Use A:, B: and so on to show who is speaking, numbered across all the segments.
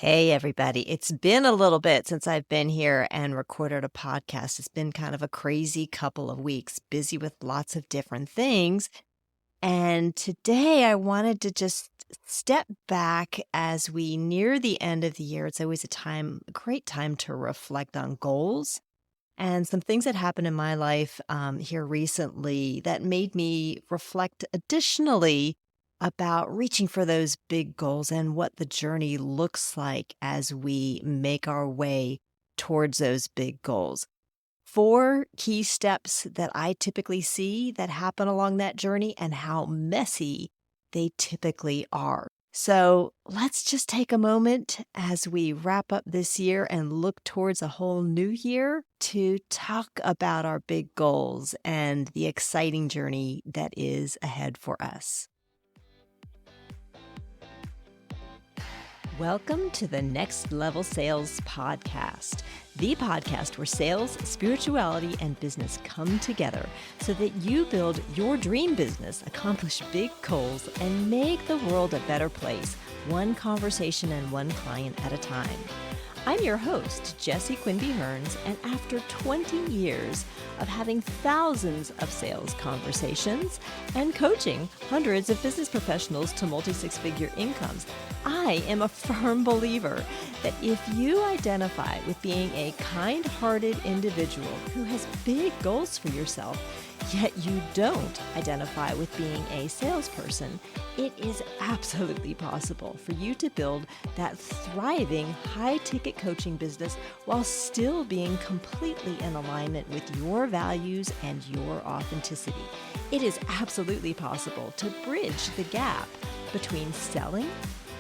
A: Hey, everybody. It's been a little bit since I've been here and recorded a podcast. It's been kind of a crazy couple of weeks, busy with lots of different things. And today I wanted to just step back as we near the end of the year. It's always a great time to reflect on goals and some things that happened in my life here recently that made me reflect additionally about reaching for those big goals and what the journey looks like as we make our way towards those big goals. Four key steps that I typically see that happen along that journey and how messy they typically are. So let's just take a moment as we wrap up this year and look towards a whole new year to talk about our big goals and the exciting journey that is ahead for us. Welcome to the Next Level Sales Podcast, the podcast where sales, spirituality, and business come together so that you build your dream business, accomplish big goals, and make the world a better place, one conversation and one client at a time. I'm your host, Jessie Quinby Hearns, and after 20 years of having thousands of sales conversations and coaching hundreds of business professionals to multi-six-figure incomes, I am a firm believer that if you identify with being a kind-hearted individual who has big goals for yourself, yet you don't identify with being a salesperson, it is absolutely possible for you to build that thriving high-ticket coaching business while still being completely in alignment with your values and your authenticity. It is absolutely possible to bridge the gap between selling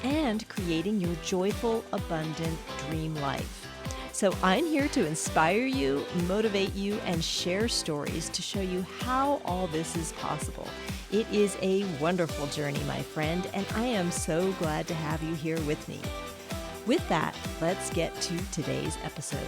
A: and creating your joyful, abundant dream life. So I'm here to inspire you, motivate you, and share stories to show you how all this is possible. It is a wonderful journey, my friend, and I am so glad to have you here with me. With that, let's get to today's episode.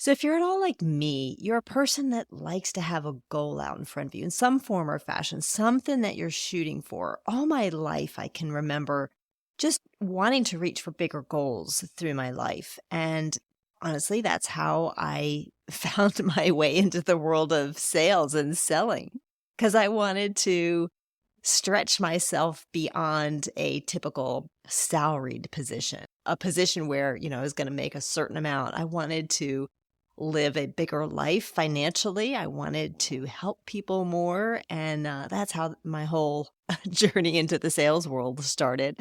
A: So if you're at all like me, you're a person that likes to have a goal out in front of you in some form or fashion, something that you're shooting for. All my life, I can remember just wanting to reach for bigger goals through my life. And honestly, that's how I found my way into the world of sales and selling, because I wanted to stretch myself beyond a typical salaried position, a position where, I was going to make a certain amount. I wanted to live a bigger life financially. I wanted to help people more. And that's how my whole journey into the sales world started.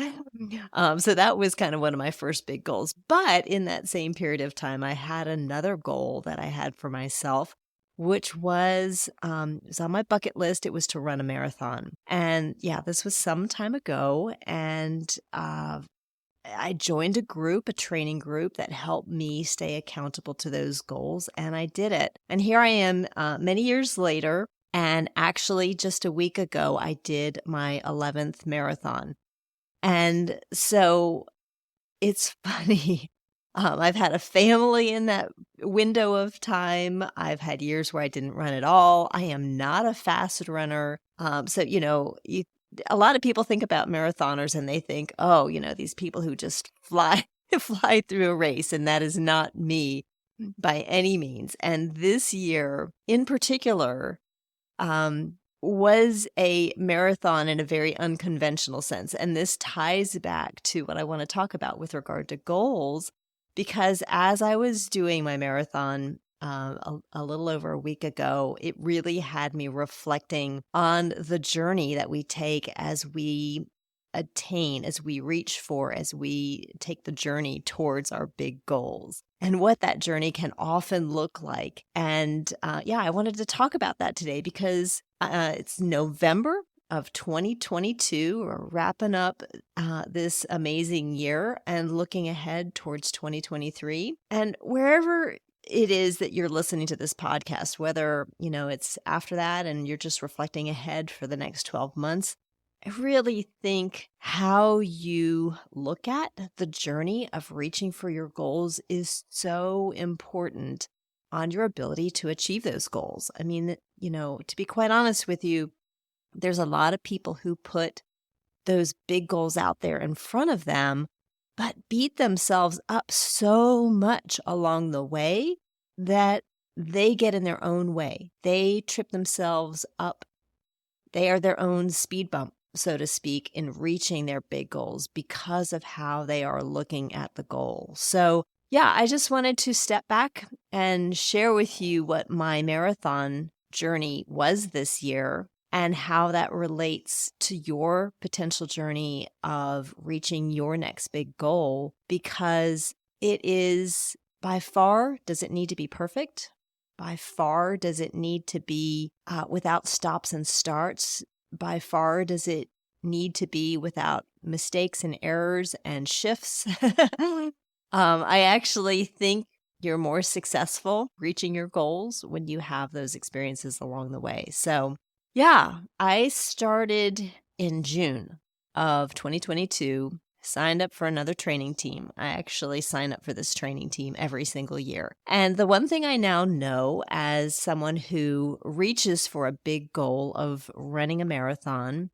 A: So that was kind of one of my first big goals. But in that same period of time, I had another goal that I had for myself, which was, it was on my bucket list. It was to run a marathon. And yeah, this was some time ago. And I joined a training group that helped me stay accountable to those goals, and I did it. And here I am many years later, and actually just a week ago, I did my 11th marathon. And so it's funny. I've had a family in that window of time. I've had years where I didn't run at all. I am not a fast runner. A lot of people think about marathoners and they think, oh, these people who just fly fly through a race, and that is not me by any means. And this year in particular was a marathon in a very unconventional sense. And this ties back to what I want to talk about with regard to goals, because as I was doing my marathon a little over a week ago, it really had me reflecting on the journey that we take as we attain, as we reach for, as we take the journey towards our big goals, and what that journey can often look like. And I wanted to talk about that today because it's November of 2022. We're wrapping up this amazing year and looking ahead towards 2023. And wherever it is that you're listening to this podcast, whether, it's after that and you're just reflecting ahead for the next 12 months, I really think how you look at the journey of reaching for your goals is so important on your ability to achieve those goals. I mean, to be quite honest with you, there's a lot of people who put those big goals out there in front of them, but beat themselves up so much along the way that they get in their own way. They trip themselves up. They are their own speed bump, so to speak, in reaching their big goals because of how they are looking at the goal. So, yeah, I just wanted to step back and share with you what my marathon journey was this year and how that relates to your potential journey of reaching your next big goal, because it is by far, does it need to be perfect? By far, does it need to be without stops and starts? By far, does it need to be without mistakes and errors and shifts? I actually think you're more successful reaching your goals when you have those experiences along the way. So, yeah, I started in June of 2022, signed up for another training team. I actually sign up for this training team every single year. And the one thing I now know as someone who reaches for a big goal of running a marathon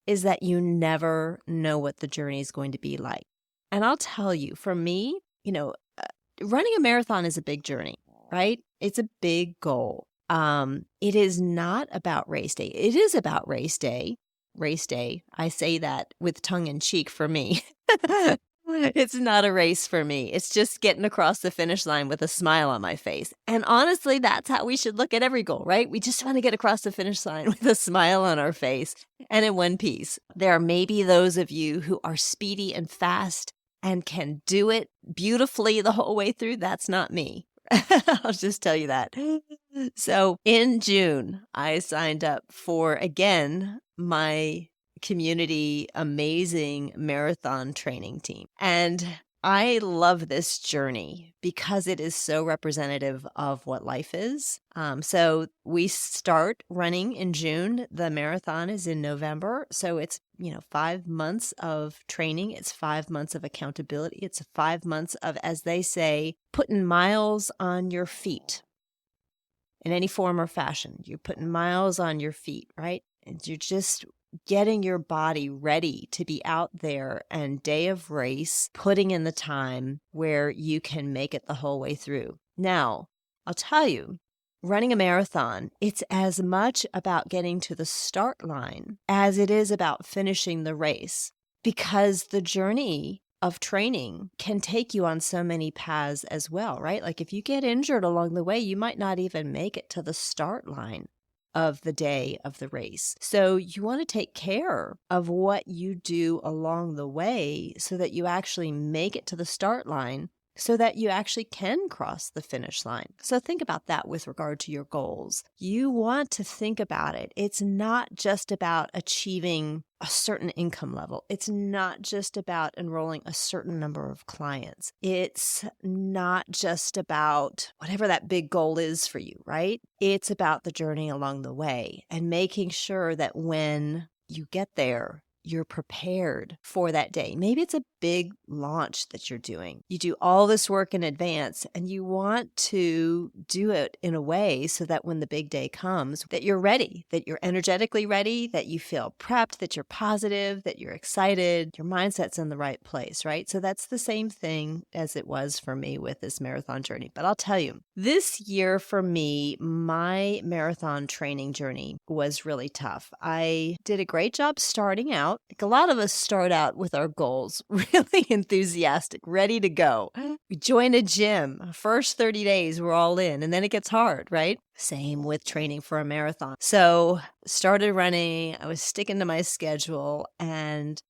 A: is that you never know what the journey is going to be like. And I'll tell you, for me, running a marathon is a big journey, right? It's a big goal. It is not about race day. It is about race day. Race day. I say that with tongue in cheek for me. It's not a race for me. It's just getting across the finish line with a smile on my face. And honestly, that's how we should look at every goal, right? We just want to get across the finish line with a smile on our face and in one piece. There are maybe those of you who are speedy and fast and can do it beautifully the whole way through. That's not me. I'll just tell you that. So in June, I signed up for, again, my community amazing marathon training team. And I love this journey because it is so representative of what life is. So we start running in June. The marathon is in November. So it's, 5 months of training. It's 5 months of accountability. It's 5 months of, as they say, putting miles on your feet in any form or fashion. You're putting miles on your feet, right? And you're just getting your body ready to be out there and day of race, putting in the time where you can make it the whole way through. Now, I'll tell you, running a marathon, it's as much about getting to the start line as it is about finishing the race, because the journey of training can take you on so many paths as well, right? Like if you get injured along the way, you might not even make it to the start line of the day of the race. So you want to take care of what you do along the way so that you actually make it to the start line, so that you actually can cross the finish line. So think about that with regard to your goals. You want to think about it. It's not just about achieving a certain income level. It's not just about enrolling a certain number of clients. It's not just about whatever that big goal is for you, right? It's about the journey along the way and making sure that when you get there, you're prepared for that day. Maybe it's a big launch that you're doing. You do all this work in advance and you want to do it in a way so that when the big day comes, that you're ready, that you're energetically ready, that you feel prepped, that you're positive, that you're excited, your mindset's in the right place, right? So that's the same thing as it was for me with this marathon journey. But I'll tell you, this year for me, my marathon training journey was really tough. I did a great job starting out. Like a lot of us start out with our goals really enthusiastic, ready to go. We join a gym. First 30 days, we're all in, and then it gets hard, right? Same with training for a marathon. So started running. I was sticking to my schedule, and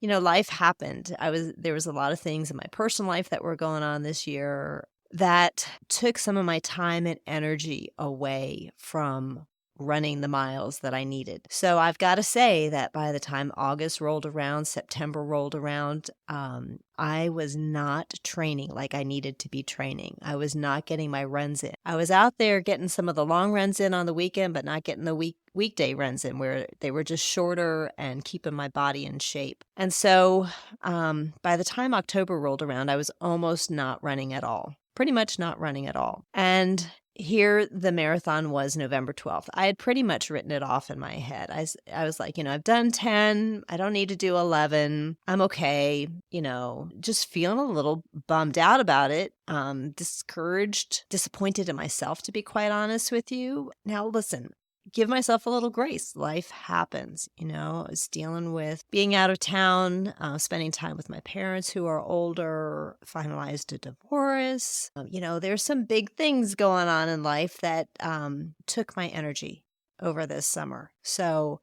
A: life happened. There was a lot of things in my personal life that were going on this year that took some of my time and energy away from running the miles that I needed. So I've got to say that by the time August rolled around, September rolled around, I was not training like I needed to be training. I was not getting my runs in. I was out there getting some of the long runs in on the weekend, but not getting the weekday runs in where they were just shorter and keeping my body in shape. And so by the time October rolled around, I was almost not running at all. Pretty much not running at all. And here the marathon was November 12th. I had pretty much written it off in my head. I was like, I've done 10. I don't need to do 11. I'm okay. Just feeling a little bummed out about it. Discouraged, disappointed in myself, to be quite honest with you. Now, listen, give myself a little grace. Life happens. I was dealing with being out of town, spending time with my parents who are older, finalized a divorce. There's some big things going on in life that took my energy over this summer. So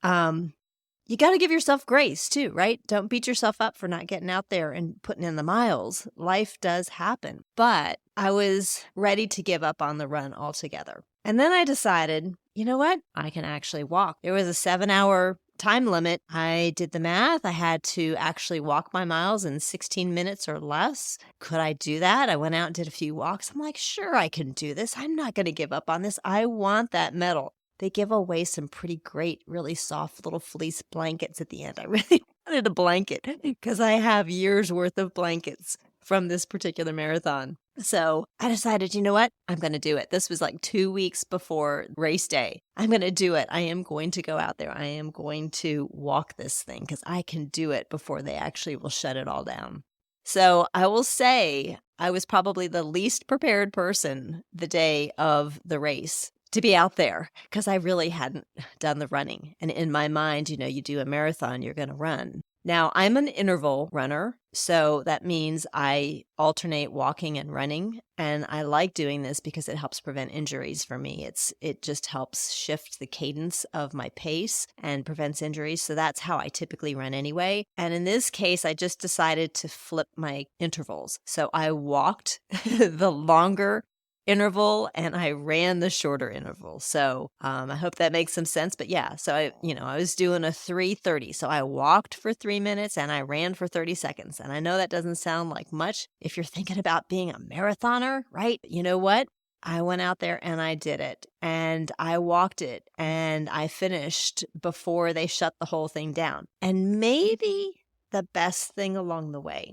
A: you got to give yourself grace too, right? Don't beat yourself up for not getting out there and putting in the miles. Life does happen. But I was ready to give up on the run altogether. And then I decided, you know what? I can actually walk. There was a 7-hour time limit. I did the math. I had to actually walk my miles in 16 minutes or less. Could I do that? I went out and did a few walks. I'm like, sure, I can do this. I'm not going to give up on this. I want that medal. They give away some pretty great, really soft little fleece blankets at the end. I really wanted a blanket because I have years worth of blankets from this particular marathon. So I decided, you know what? I'm going to do it. This was like 2 weeks before race day. I'm going to do it. I am going to go out there. I am going to walk this thing because I can do it before they actually will shut it all down. So I will say I was probably the least prepared person the day of the race to be out there because I really hadn't done the running. And in my mind, you do a marathon, you're going to run. Now, I'm an interval runner, so that means I alternate walking and running, and I like doing this because it helps prevent injuries for me. It just helps shift the cadence of my pace and prevents injuries, so that's how I typically run anyway. And in this case, I just decided to flip my intervals. So I walked the longer interval and I ran the shorter interval. So I hope that makes some sense. But yeah, so I was doing a 3:30. So I walked for 3 minutes and I ran for 30 seconds. And I know that doesn't sound like much if you're thinking about being a marathoner, right? You know what? I went out there and I did it and I walked it and I finished before they shut the whole thing down. And maybe the best thing along the way,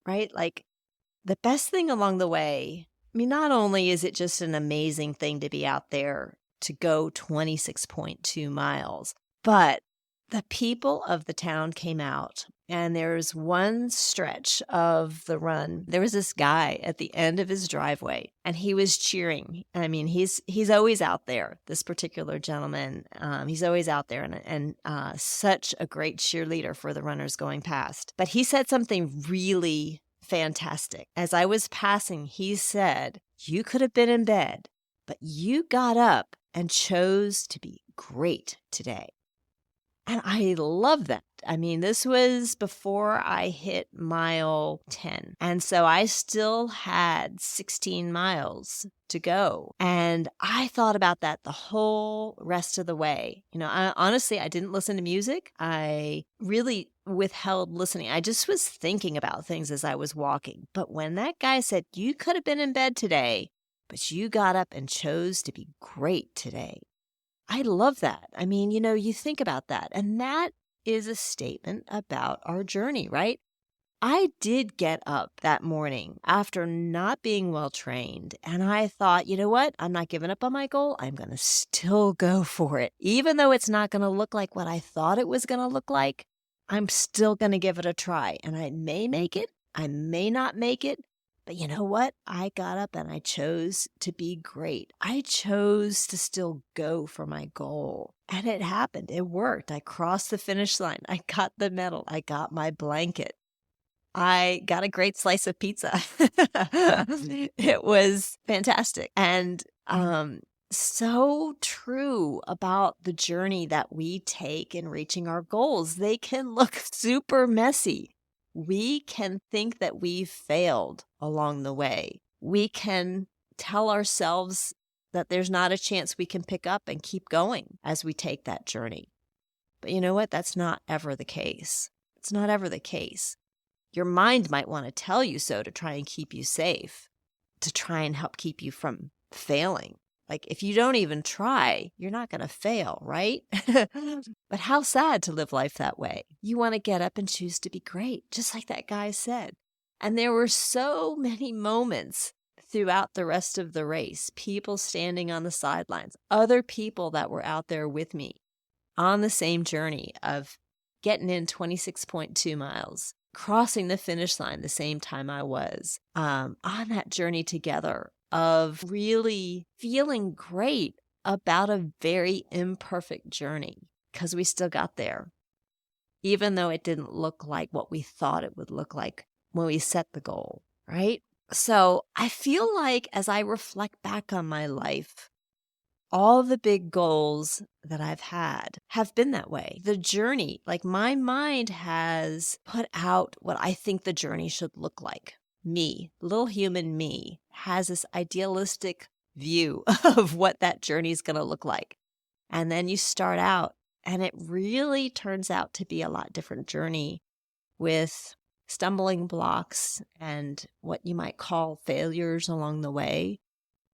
A: right? Like the best thing along the way, I mean, not only is it just an amazing thing to be out there to go 26.2 miles, but the people of the town came out and there's one stretch of the run. There was this guy at the end of his driveway and he was cheering. I mean, he's always out there, this particular gentleman. He's always out there and such a great cheerleader for the runners going past. But he said something really fantastic. As I was passing, he said, "You could have been in bed, but you got up and chose to be great today." And I love that. I mean, this was before I hit mile 10. And so I still had 16 miles to go. And I thought about that the whole rest of the way. Honestly, I didn't listen to music. I really withheld listening. I just was thinking about things as I was walking. But when that guy said, "You could have been in bed today, but you got up and chose to be great today," I love that. I mean, you think about that. And that is a statement about our journey, right? I did get up that morning after not being well trained. And I thought, you know what? I'm not giving up on my goal. I'm going to still go for it. Even though it's not going to look like what I thought it was going to look like, I'm still going to give it a try. And I may make it. I may not make it. But you know what? I got up and I chose to be great. I chose to still go for my goal. And it happened. It worked. I crossed the finish line. I got the medal. I got my blanket. I got a great slice of pizza. It was fantastic. And so true about the journey that we take in reaching our goals. They can look super messy. We can think that we've failed along the way. We can tell ourselves that there's not a chance we can pick up and keep going as we take that journey. But you know what? That's not ever the case. It's not ever the case. Your mind might want to tell you so to try and keep you safe, to try and help keep you from failing. Like if you don't even try, you're not going to fail, right? But how sad to live life that way. You want to get up and choose to be great, just like that guy said. And there were so many moments throughout the rest of the race, people standing on the sidelines, other people that were out there with me on the same journey of getting in 26.2 miles, crossing the finish line the same time I was, on that journey together of really feeling great about a very imperfect journey, because we still got there, even though it didn't look like what we thought it would look like when we set the goal, right? So I feel like as I reflect back on my life, all the big goals that I've had have been that way. The journey, like my mind has put out what I think the journey should look like. Me, little human me, has this idealistic view of what that journey is going to look like. And then you start out, and it really turns out to be a lot different journey with stumbling blocks and what you might call failures along the way,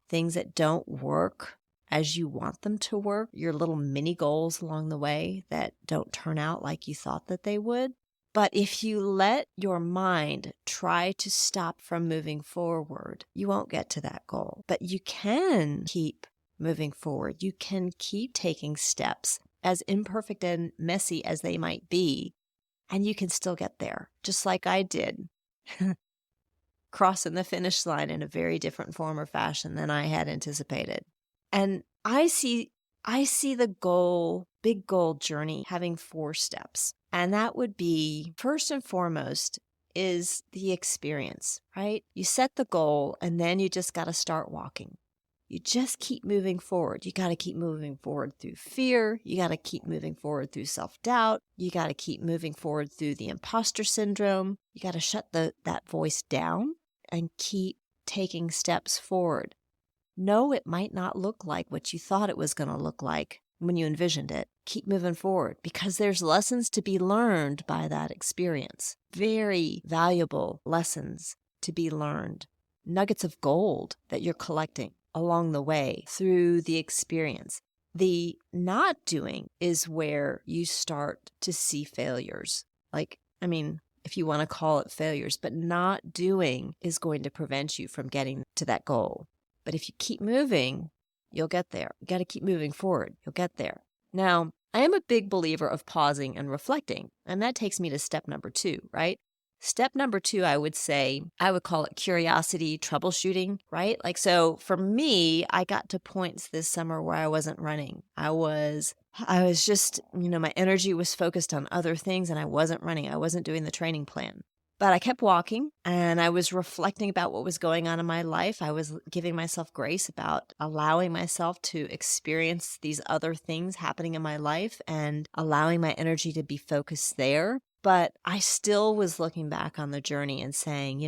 A: things that don't work as you want them to work, your little mini goals along the way that don't turn out like you thought that they would. But if you let your mind try to stop from moving forward, you won't get to that goal. But you can keep moving forward. You can keep taking steps, as imperfect and messy as they might be, and you can still get there, just like I did, crossing the finish line in a very different form or fashion than I had anticipated. And I see the goal, big goal journey having 4 steps. And that would be, first and foremost, is the experience, right? You set the goal and then you just got to start walking. You just keep moving forward. You got to keep moving forward through fear. You got to keep moving forward through self-doubt. You got to keep moving forward through the imposter syndrome. You got to shut that voice down and keep taking steps forward. No, it might not look like what you thought it was going to look like when you envisioned it. Keep moving forward, because there's lessons to be learned by that experience. Very valuable lessons to be learned. Nuggets of gold that you're collecting along the way through the experience. The not doing is where you start to see failures. If you want to call it failures, but not doing is going to prevent you from getting to that goal. But if you keep moving, you'll get there. You got to keep moving forward. You'll get there. Now, I am a big believer of pausing and reflecting, and that takes me to step number 2, right? Step number 2, I would call it curiosity, troubleshooting, right? So for me, I got to points this summer where I wasn't running. I was just, my energy was focused on other things and I wasn't running. I wasn't doing the training plan. But I kept walking and I was reflecting about what was going on in my life. I was giving myself grace about allowing myself to experience these other things happening in my life and allowing my energy to be focused there. But I still was looking back on the journey and saying,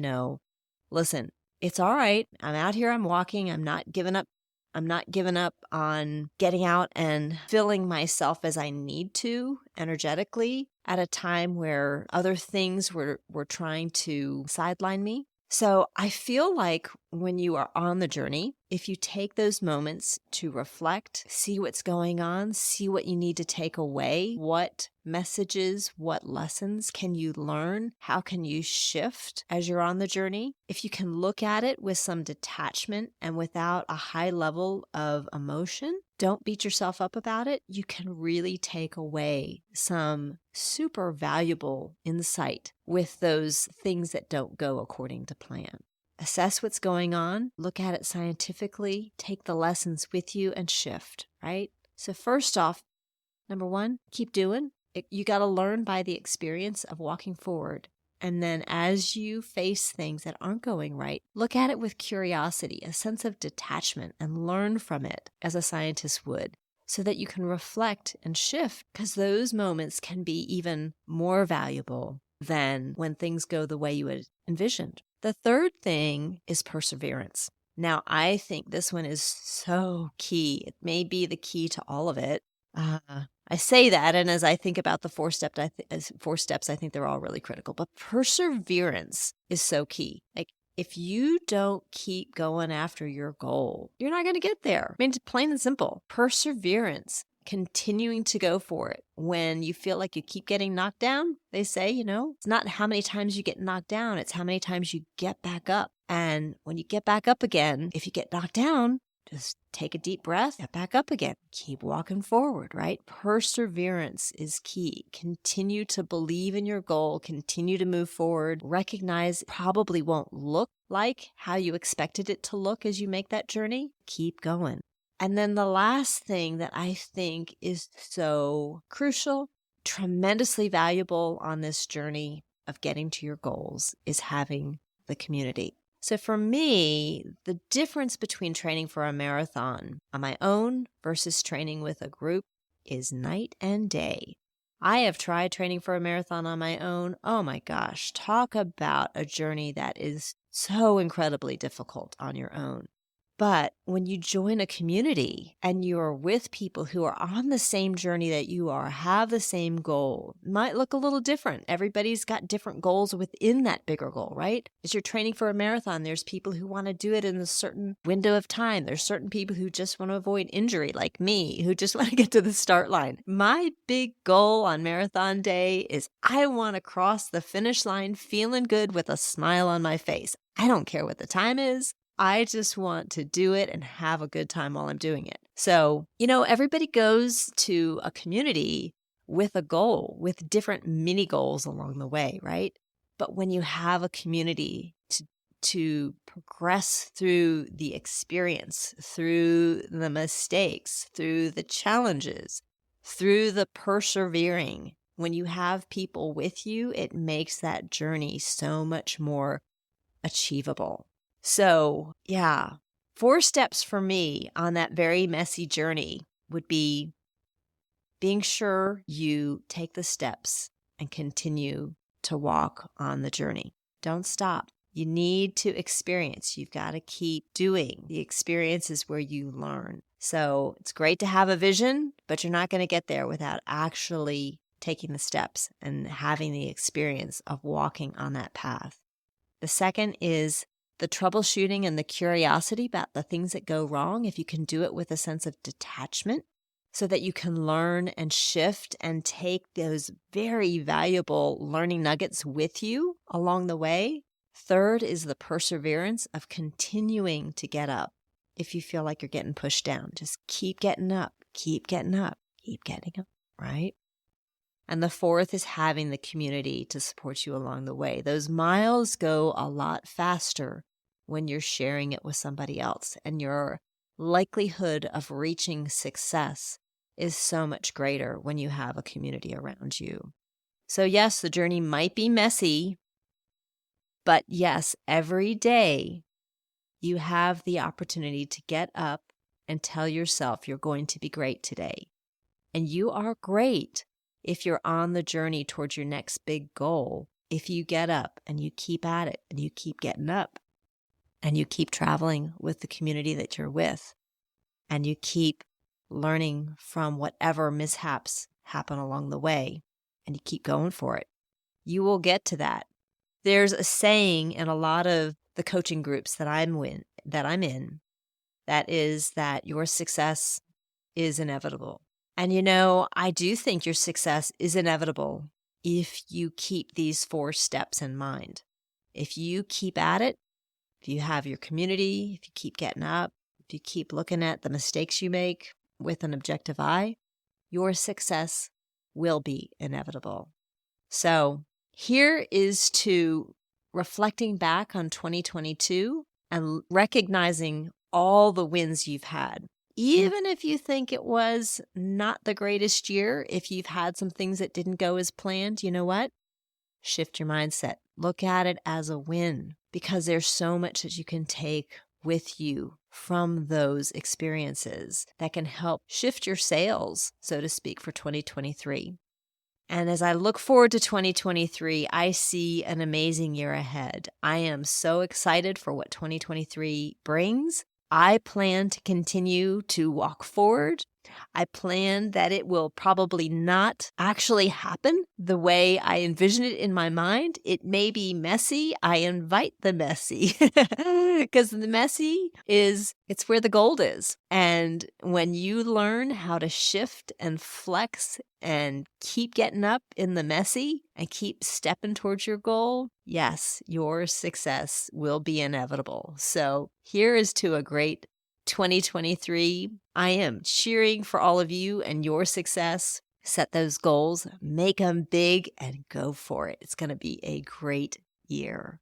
A: listen, it's all right. I'm out here, I'm walking, I'm not giving up. I'm not giving up on getting out and filling myself as I need to energetically at a time where other things were trying to sideline me. So I feel like when you are on the journey, if you take those moments to reflect, see what's going on, see what you need to take away, what messages, what lessons can you learn, how can you shift as you're on the journey? If you can look at it with some detachment and without a high level of emotion, don't beat yourself up about it. You can really take away some super valuable insight with those things that don't go according to plan. Assess what's going on, look at it scientifically, take the lessons with you and shift, right? So first off, number 1, keep doing. You got to learn by the experience of walking forward. And then as you face things that aren't going right, look at it with curiosity, a sense of detachment, and learn from it as a scientist would, so that you can reflect and shift, because those moments can be even more valuable than when things go the way you had envisioned. The third thing is perseverance. Now, I think this one is so key. It may be the key to all of it. I say that, and as I think about the 4 steps, I think they're all really critical. But perseverance is so key. If you don't keep going after your goal, you're not going to get there. It's plain and simple. Perseverance continuing to go for it. When you feel like you keep getting knocked down, they say, it's not how many times you get knocked down, it's how many times you get back up. And when you get back up again, if you get knocked down, just take a deep breath, get back up again, keep walking forward, right? Perseverance is key. Continue to believe in your goal, continue to move forward, recognize it probably won't look like how you expected it to look as you make that journey. Keep going. And then the last thing that I think is so crucial, tremendously valuable on this journey of getting to your goals is having the community. So for me, the difference between training for a marathon on my own versus training with a group is night and day. I have tried training for a marathon on my own. Oh my gosh, talk about a journey that is so incredibly difficult on your own. But when you join a community and you're with people who are on the same journey that you are, have the same goal, it might look a little different. Everybody's got different goals within that bigger goal, right? As you're training for a marathon, there's people who want to do it in a certain window of time. There's certain people who just want to avoid injury, like me, who just want to get to the start line. My big goal on marathon day is I want to cross the finish line feeling good with a smile on my face. I don't care what the time is. I just want to do it and have a good time while I'm doing it. So, everybody goes to a community with a goal, with different mini goals along the way, right? But when you have a community to progress through the experience, through the mistakes, through the challenges, through the persevering, when you have people with you, it makes that journey so much more achievable. So, 4 steps for me on that very messy journey would be being sure you take the steps and continue to walk on the journey. Don't stop. You need to experience. You've got to keep doing. The experience is where you learn. So it's great to have a vision, but you're not going to get there without actually taking the steps and having the experience of walking on that path. The second is the troubleshooting and the curiosity about the things that go wrong. If you can do it with a sense of detachment so that you can learn and shift and take those very valuable learning nuggets with you along the way. Third is the perseverance of continuing to get up. If you feel like you're getting pushed down, just keep getting up, keep getting up, keep getting up, right? And the fourth is having the community to support you along the way. Those miles go a lot faster when you're sharing it with somebody else, and your likelihood of reaching success is so much greater when you have a community around you. So yes, the journey might be messy, but yes, every day you have the opportunity to get up and tell yourself you're going to be great today. And you are great if you're on the journey towards your next big goal, if you get up and you keep at it and you keep getting up and you keep traveling with the community that you're with and you keep learning from whatever mishaps happen along the way and you keep going for it, you will get to that. There's a saying in a lot of the coaching groups that I'm in, that is that your success is inevitable. And I do think your success is inevitable if you keep these 4 steps in mind. If you keep at it, if you have your community, if you keep getting up, if you keep looking at the mistakes you make with an objective eye, your success will be inevitable. So here is to reflecting back on 2022 and recognizing all the wins you've had. Even if you think it was not the greatest year, if you've had some things that didn't go as planned, you know what? Shift your mindset. Look at it as a win, because there's so much that you can take with you from those experiences that can help shift your sails, so to speak, for 2023. And as I look forward to 2023, I see an amazing year ahead. I am so excited for what 2023 brings. I plan to continue to walk forward, I plan that it will probably not actually happen the way I envision it in my mind. It may be messy. I invite the messy because the messy it's where the gold is. And when you learn how to shift and flex and keep getting up in the messy and keep stepping towards your goal, yes, your success will be inevitable. So here is to a great 2023. I am cheering for all of you and your success. Set those goals, make them big, and go for it. It's going to be a great year.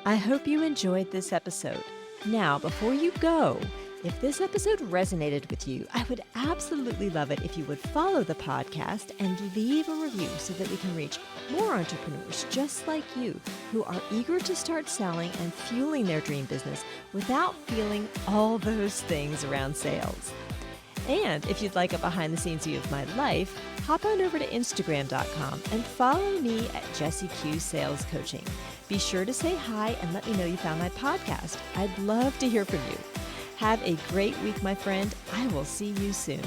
A: I hope you enjoyed this episode. Now, before you go, if this episode resonated with you, I would absolutely love it if you would follow the podcast and leave a review so that we can reach more entrepreneurs just like you who are eager to start selling and fueling their dream business without feeling all those things around sales. And if you'd like a behind-the-scenes view of my life, hop on over to Instagram.com and follow me at Jessie Q Sales Coaching. Be sure to say hi and let me know you found my podcast. I'd love to hear from you. Have a great week, my friend. I will see you soon.